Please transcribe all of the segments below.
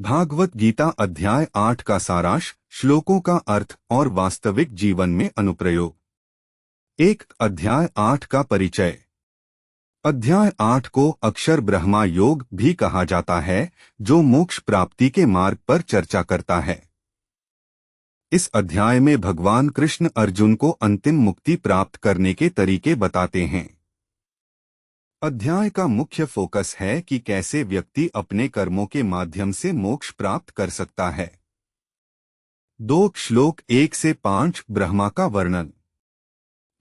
भागवत गीता अध्याय 8 का सारांश, श्लोकों का अर्थ और वास्तविक जीवन में अनुप्रयोग। अध्याय 8 का परिचय। अध्याय 8 को अक्षर ब्रह्मा योग भी कहा जाता है, जो मोक्ष प्राप्ति के मार्ग पर चर्चा करता है। इस अध्याय में भगवान कृष्ण अर्जुन को अंतिम मुक्ति प्राप्त करने के तरीके बताते हैं। अध्याय का मुख्य फोकस है कि कैसे व्यक्ति अपने कर्मों के माध्यम से मोक्ष प्राप्त कर सकता है। श्लोक 1 से 5 ब्रह्मा का वर्णन।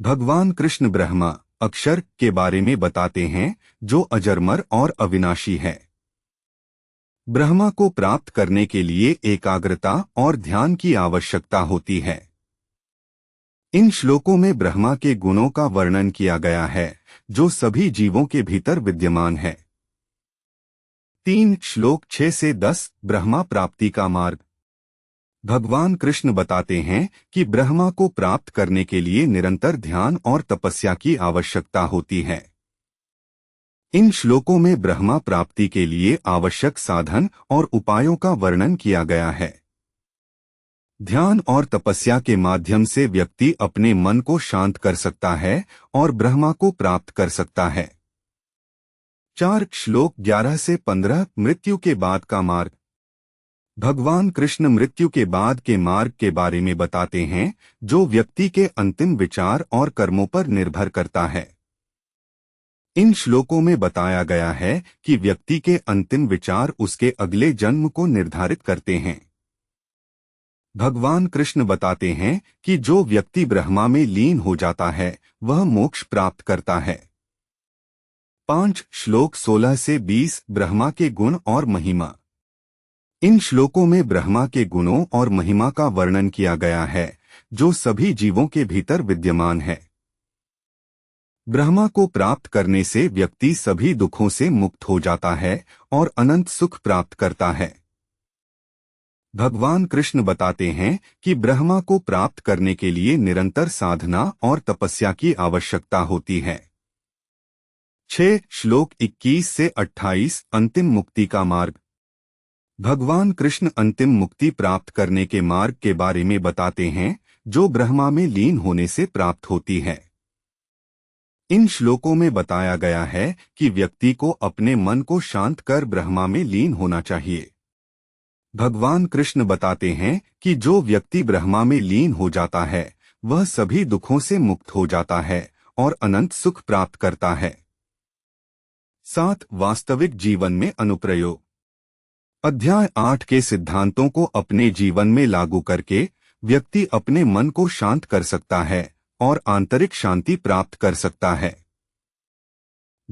भगवान कृष्ण ब्रह्मा अक्षर के बारे में बताते हैं, जो अजरमर और अविनाशी है। ब्रह्मा को प्राप्त करने के लिए एकाग्रता और ध्यान की आवश्यकता होती है। इन श्लोकों में ब्रह्मा के गुणों का वर्णन किया गया है, जो सभी जीवों के भीतर विद्यमान है। श्लोक 6 से 10 ब्रह्मा प्राप्ति का मार्ग। भगवान कृष्ण बताते हैं कि ब्रह्मा को प्राप्त करने के लिए निरंतर ध्यान और तपस्या की आवश्यकता होती है। इन श्लोकों में ब्रह्मा प्राप्ति के लिए आवश्यक साधन और उपायों का वर्णन किया गया है। ध्यान और तपस्या के माध्यम से व्यक्ति अपने मन को शांत कर सकता है और ब्रह्मा को प्राप्त कर सकता है। श्लोक 11 से 15 मृत्यु के बाद का मार्ग। भगवान कृष्ण मृत्यु के बाद के मार्ग के बारे में बताते हैं, जो व्यक्ति के अंतिम विचार और कर्मों पर निर्भर करता है। इन श्लोकों में बताया गया है कि व्यक्ति के अंतिम विचार उसके अगले जन्म को निर्धारित करते हैं। भगवान कृष्ण बताते हैं कि जो व्यक्ति ब्रह्मा में लीन हो जाता है, वह मोक्ष प्राप्त करता है। श्लोक 16 से 20 ब्रह्मा के गुण और महिमा। इन श्लोकों में ब्रह्मा के गुणों और महिमा का वर्णन किया गया है, जो सभी जीवों के भीतर विद्यमान है। ब्रह्मा को प्राप्त करने से व्यक्ति सभी दुखों से मुक्त हो जाता है और अनंत सुख प्राप्त करता है। भगवान कृष्ण बताते हैं कि ब्रह्मा को प्राप्त करने के लिए निरंतर साधना और तपस्या की आवश्यकता होती है। श्लोक 21 से 28 अंतिम मुक्ति का मार्ग। भगवान कृष्ण अंतिम मुक्ति प्राप्त करने के मार्ग के बारे में बताते हैं, जो ब्रह्मा में लीन होने से प्राप्त होती है। इन श्लोकों में बताया गया है कि व्यक्ति को अपने मन को शांत कर ब्रह्मा में लीन होना चाहिए। भगवान कृष्ण बताते हैं कि जो व्यक्ति ब्रह्मा में लीन हो जाता है, वह सभी दुखों से मुक्त हो जाता है और अनंत सुख प्राप्त करता है। वास्तविक जीवन में अनुप्रयोग। अध्याय 8 के सिद्धांतों को अपने जीवन में लागू करके व्यक्ति अपने मन को शांत कर सकता है और आंतरिक शांति प्राप्त कर सकता है।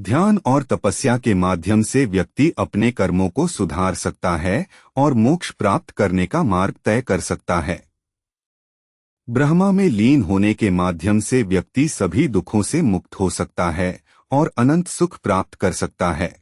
ध्यान और तपस्या के माध्यम से व्यक्ति अपने कर्मों को सुधार सकता है और मोक्ष प्राप्त करने का मार्ग तय कर सकता है। ब्रह्मा में लीन होने के माध्यम से व्यक्ति सभी दुखों से मुक्त हो सकता है और अनंत सुख प्राप्त कर सकता है।